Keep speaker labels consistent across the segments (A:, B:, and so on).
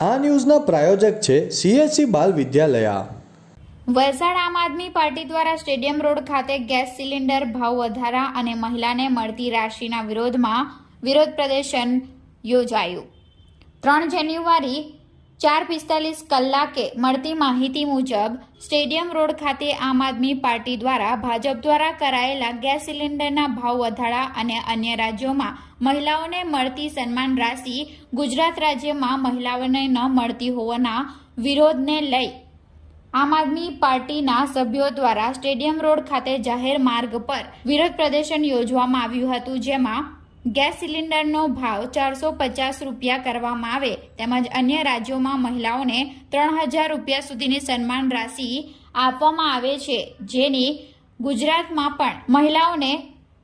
A: આ ન્યૂઝના પ્રાયોજક છે CSC બાલ વિદ્યાલયા।
B: વલસાડ આમ આદમી પાર્ટી દ્વારા સ્ટેડિયમ રોડ ખાતે ગેસ સિલિન્ડર ભાવ વધારા અને મહિલાને મળતી રાશિના વિરોધમાં વિરોધ પ્રદર્શન યોજાયું। 3 જાન્યુઆરી 4:45 કલાકે મળતી માહિતી મુજબ સ્ટેડિયમ રોડ ખાતે આમ આદમી પાર્ટી દ્વારા ભાજપ દ્વારા કરાયેલા ગેસ સિલિન્ડરના ભાવ વધારા અને અન્ય રાજ્યોમાં મહિલાઓને મળતી સન્માન રાશિ ગુજરાત રાજ્યમાં મહિલાઓને ન મળતી હોવાના વિરોધને લઈ આમ આદમી પાર્ટીના સભ્યો દ્વારા સ્ટેડિયમ રોડ ખાતે જાહેર માર્ગ પર વિરોધ પ્રદર્શન યોજવામાં આવ્યું હતું, જેમાં ગેસ સિલિન્ડરનો ભાવ 450 રૂપિયા કરવામાં આવે તેમજ અન્ય રાજ્યોમાં મહિલાઓને 3000 રૂપિયા સુધીની સન્માન રાશિ આપવામાં આવે છે, જેની ગુજરાતમાં પણ મહિલાઓને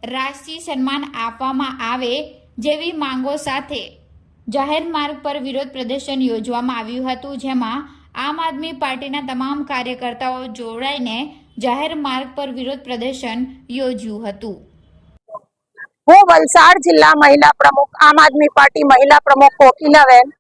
B: રાશિ સન્માન આપવામાં આવે જેવી માંગો સાથે જાહેર માર્ગ પર વિરોધ પ્રદર્શન યોજવામાં આવ્યું હતું, જેમાં આમ આદમી પાર્ટીના તમામ કાર્યકર્તાઓ જોડાઈને જાહેર માર્ગ પર વિરોધ પ્રદર્શન યોજ્યું હતું।
C: હું વલસાડ જિલ્લા મહિલા પ્રમુખ આમ આદમી પાર્ટી મહિલા પ્રમુખ કોકિલાબેન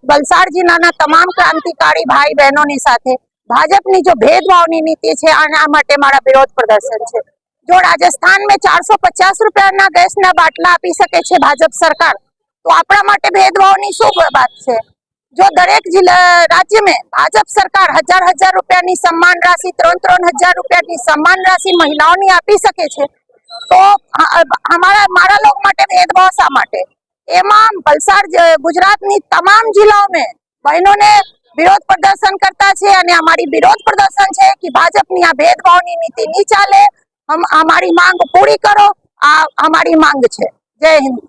C: વલસાડ જિલ્લાના તમામ ક્રાંતિકારી ભાઈ બહેનોની સાથે ભાજપની જો भेदभावની નીતિ છે આના માટે મારા વિરોધ પ્રદર્શન છે। જો રાજસ્થાન में 450 રૂપિયાના ગેસના બાટલા આપી શકે છે ભાજપ સરકાર, તો આપણા માટે भेदभावની શું વાત છે? जो दरेक जिला राज्य में भाजप सरकार 1000 રૂપિયાની सम्मान राशि 3000 રૂપિયાની सम्मान राशि महिलाओं आपी सके छे, तो मारा लोग माटे भेदभाव शा माटे? एमां वलसाड गुजरातनी तमाम जिलाओं में बहनों ने विरोध प्रदर्शन करता छे अने अमारी विरोध प्रदर्शन छे कि भाजपनी आ भेदभावनी नीति नहीं चाले। हम अमारी मांग पूरी करो, आ अमारी मांग छे। जय हिंद।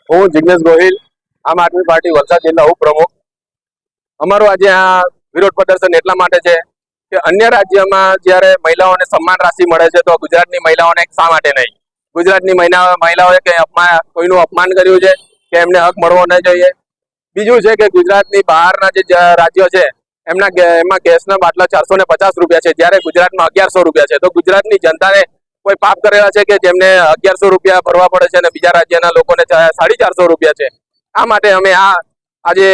D: हूँ जिग्नेश गोहिल, आम आदमी पार्टी वलसाड जिल्ला उपप्रमुख। अमारो आज आ विरोध प्रदर्शन एटला माटे छे के अन्य राज्यों ज्यारे महिलाओने सम्मान राशि मळे छे तो गुजरातनी महिलाओने शा माटे नहीं? गुजरातनी महिलाओए के कोईनुं अपमान कर्युं छे के एमने हक मळवो न जोईए? बीजुं छे के गुजरातनी बहाરના जे राज्यो छे एमां गैसना बाटला 450 રૂપિયા છે, ज्यारे गुजरातमां 1100 રૂપિયા છે। तो गुजरातनी जनताने कोई पाप करेला छे के जेमने 1100 રૂપિયા भरवा पड़े छे अने बीजा राज्यना लोकोने 450 રૂપિયા छे? आ माटे अमे आजे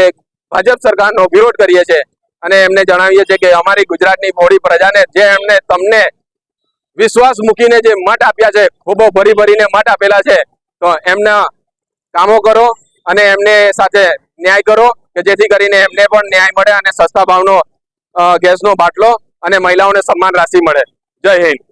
D: भाजप सरकारनो विरोध करीए छे अने एमने जणावीए छे के अमारी गुजरातनी भोળી प्रजाने जे एमने तमने विश्वास मूकीने जे मत आप्या छे, खूबो भरी भरीने मत आपेला छे, तो एमना कामो करो अने एमने साथे न्याय करो के जेथी करीने एमने पण न्याय मळे अने सस्ता भावनो गैसनो बाटलो अने महिलाओने सम्मान राशि मळे। जय हिंद।